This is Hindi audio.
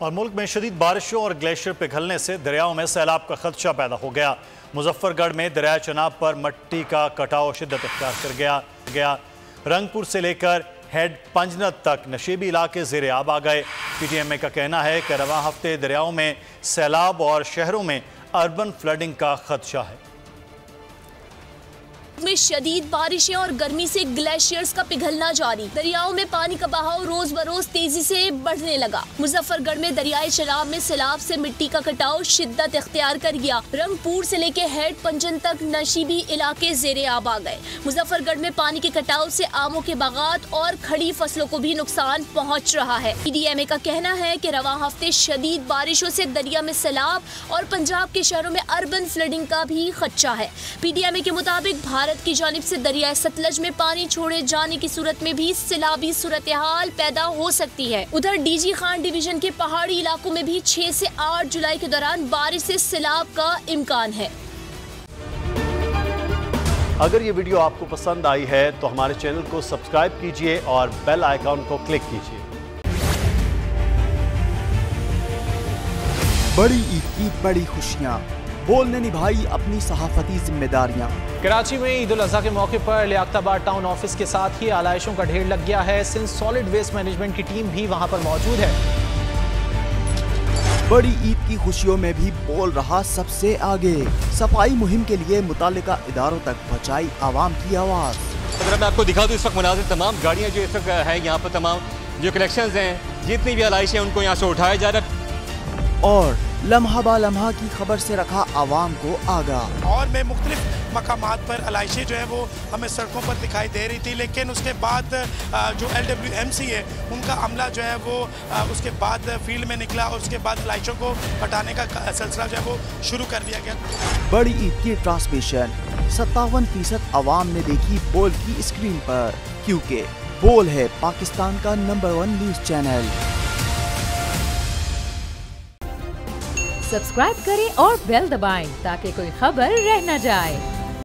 और मुल्क में शदीद बारिशों और ग्लेशियर पिघलने से दरियाओं में सैलाब का खदशा पैदा हो गया। मुजफ्फरगढ़ में दरिया चनाब पर मट्टी का कटाव शिद्दत इख्तियार कर गया। रंगपुर से लेकर हेड पंजनत तक नशीबी इलाके ज़ेरे आब आ गए। PTMA का कहना है कि रवां हफ्ते दरियाओं में सैलाब और शहरों में अर्बन फ्लडिंग का खदशा है। में शदीद बारिशें और गर्मी से ग्लेशियर्स का पिघलना जारी। दरियाओं में पानी का बहाव रोज बरोज तेजी से बढ़ने लगा। मुजफ्फरगढ़ में दरियाए चनाब में सैलाब से मिट्टी का कटाव शिद्दत इख्तियार कर गया। रंगपुर से लेकर हेड पंजन तक नशीबी इलाके ज़ेरे आब आ गए। मुजफ्फरगढ़ में पानी के कटाव से आमों के बागात और खड़ी फसलों को भी नुकसान पहुँच रहा है। PTMA का कहना है कि रवां हफ्ते शदीद बारिशों से दरिया में सैलाब और पंजाब के शहरों में अर्बन फ्लडिंग का भी खदशा है। PTMA के मुताबिक भारत की जानिब से दरिया सतलज में पानी छोड़े जाने की सूरत में भी सैलाबी सूरत हाल पैदा हो सकती है। उधर DG खान डिवीजन के पहाड़ी इलाकों में भी 6 से 8 जुलाई के दौरान बारिश से सैलाब का इम्कान है। अगर ये वीडियो आपको पसंद आई है तो हमारे चैनल को सब्सक्राइब कीजिए और बेल आइकॉन को क्लिक कीजिए। बड़ी ईद की बड़ी खुशियां, बोल ने निभाई अपनी सहाफती जिम्मेदारियां। कराची में ईद उल अजहा के मौके पर लियाकताबाद टाउन ऑफिस के साथ ही आलाइशों का ढेर लग गया है। सिंध सॉलिड वेस्ट मैनेजमेंट की टीम भी वहां पर मौजूद है। बड़ी ईद की खुशियों में भी बोल रहा सबसे आगे। सफाई मुहिम के लिए मुतालिका इदारों तक पहुंचाई आवाम की आवाज। अगर मैं आपको दिखा दूं इस वक्त मनाजिर, तमाम गाड़ियां जो इस वक्त है यहाँ पर, तमाम जो कलेक्शंस हैं, जितनी भी आलाइशें उनको यहाँ से उठाया जा रहा है और लम्हा बा लम्हा की खबर से रखा आवाम को आगाह। और में मुख्तलिफ मकामात पर आलाइशें जो है वो हमें सड़कों पर दिखाई दे रही थी, लेकिन उसके बाद जो LWMC है उनका अमला जो है वो उसके बाद फील्ड में निकला और उसके बाद आलाइशों को हटाने का सिलसिला जो है वो शुरू कर दिया गया। बड़ी ईद की ट्रांसमिशन 57% आवाम ने देखी बोल की स्क्रीन पर, क्योंकि बोल है पाकिस्तान का नंबर 1 न्यूज चैनल। सब्सक्राइब करें और बेल दबाएं ताकि कोई खबर रह न जाए।